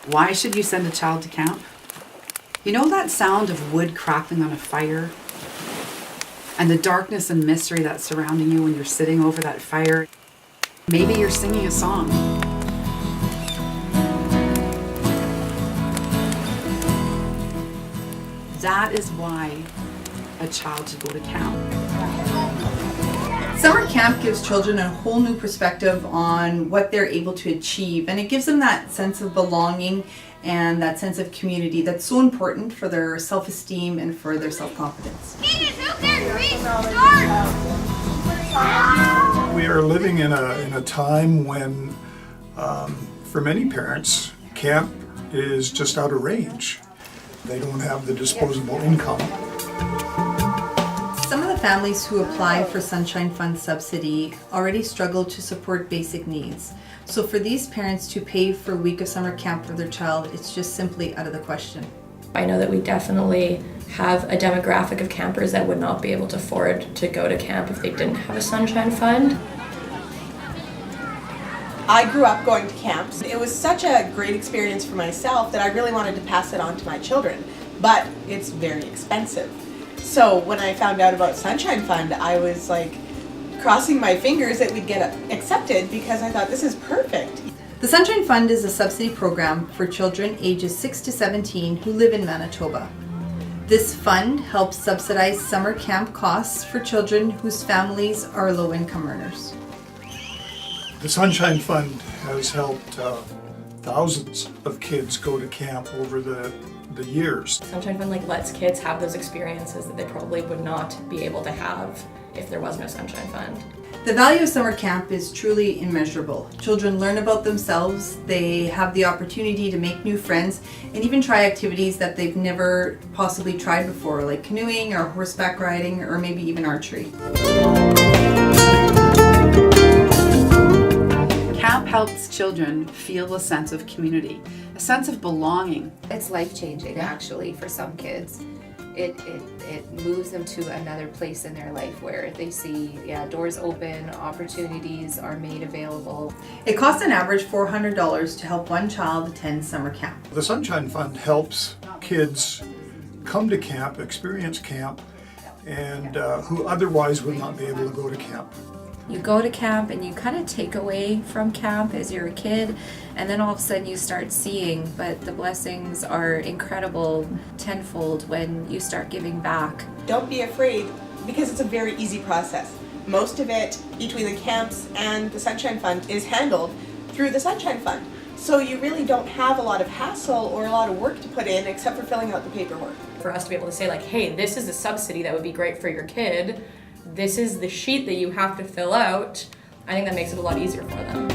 Why should you send a child to camp? You know that sound of wood crackling on a fire? And the darkness and mystery that's surrounding you when you're sitting over that fire? Maybe you're singing a song. That is why a child should go to camp. Summer camp gives children a whole new perspective on what they're able to achieve, and it gives them that sense of belonging and that sense of community that's so important for their self-esteem and for their self-confidence. We are living in a time when, for many parents, camp is just out of range. They don't have the disposable income. Some of the families who apply for Sunshine Fund subsidy already struggle to support basic needs. So for these parents to pay for a week of summer camp for their child, it's just simply out of the question. I know that we definitely have a demographic of campers that would not be able to afford to go to camp if they didn't have a Sunshine Fund. I grew up going to camps. It was such a great experience for myself that I really wanted to pass it on to my children, but it's very expensive. So when I found out about Sunshine Fund, I was like crossing my fingers that we'd get accepted because I thought this is perfect. The Sunshine Fund is a subsidy program for children ages 6 to 17 who live in Manitoba. This fund helps subsidize summer camp costs for children whose families are low-income earners. The Sunshine Fund has helped thousands of kids go to camp over the years. Sunshine Fund lets kids have those experiences that they probably would not be able to have if there was no Sunshine Fund. The value of summer camp is truly immeasurable. Children learn about themselves, they have the opportunity to make new friends, and even try activities that they've never possibly tried before, like canoeing or horseback riding or maybe even archery. Camp helps children feel a sense of community, a sense of belonging. It's life-changing actually for some kids. It moves them to another place in their life where they see doors open, opportunities are made available. It costs an average $400 to help one child attend summer camp. The Sunshine Fund helps kids come to camp, experience camp, and who otherwise would not be able to go to camp. You go to camp and you kind of take away from camp as you're a kid, and then all of a sudden you start seeing, but the blessings are incredible tenfold when you start giving back. Don't be afraid because it's a very easy process. Most of it between the camps and the Sunshine Fund is handled through the Sunshine Fund. So you really don't have a lot of hassle or a lot of work to put in except for filling out the paperwork. For us to be able to say hey, this is a subsidy that would be great for your kid, this is the sheet that you have to fill out, I think that makes it a lot easier for them.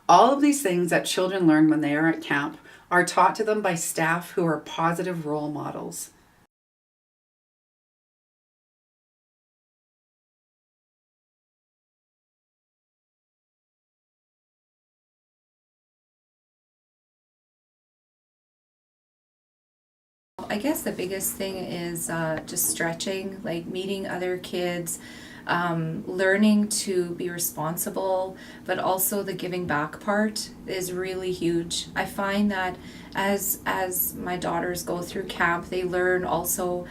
All of these things that children learn when they are at camp are taught to them by staff who are positive role models. I guess the biggest thing is just stretching, like meeting other kids, learning to be responsible, but also the giving back part is really huge. I find that as my daughters go through camp, they learn also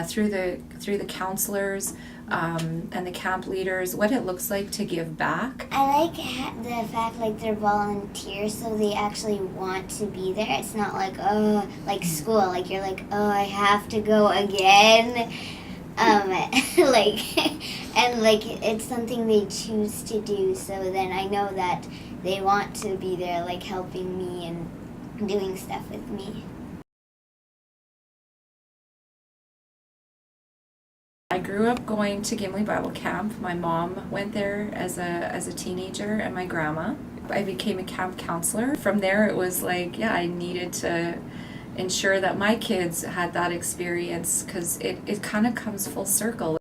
through the counselors and the camp leaders what it looks like to give back. I like the fact like they're volunteers, so they actually want to be there. It's not like, oh, like school, like you're like, oh, I have to go again. Like, and like it's something they choose to do, so then I know that they want to be there, like helping me and doing stuff with me. I grew up going to Gimli Bible Camp. My mom went there as a teenager, and my grandma. I became a camp counselor. From there, it was like, yeah, I needed to ensure that my kids had that experience because it kind of comes full circle.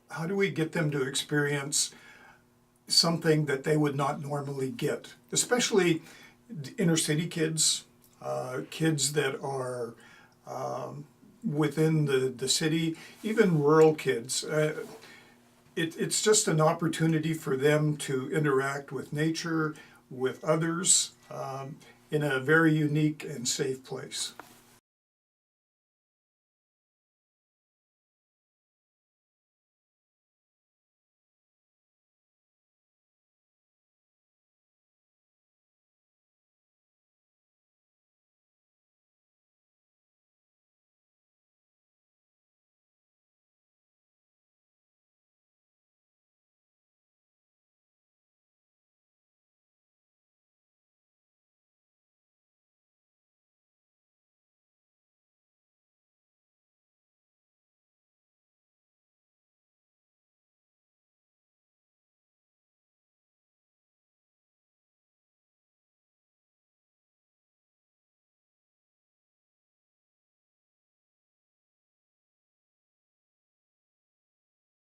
How do we get them to experience something that they would not normally get, especially inner city kids, kids that are within the city, even rural kids. It's just an opportunity for them to interact with nature, with others, in a very unique and safe place.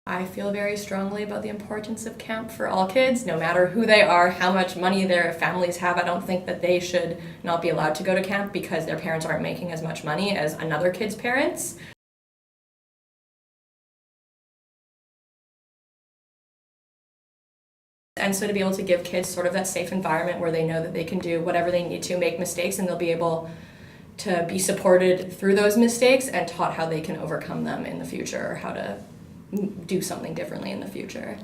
I feel very strongly about the importance of camp for all kids, no matter who they are, how much money their families have. I don't think that they should not be allowed to go to camp because their parents aren't making as much money as another kid's parents. And so to be able to give kids sort of that safe environment where they know that they can do whatever they need to, make mistakes, and they'll be able to be supported through those mistakes and taught how they can overcome them in the future or how to do something differently in the future.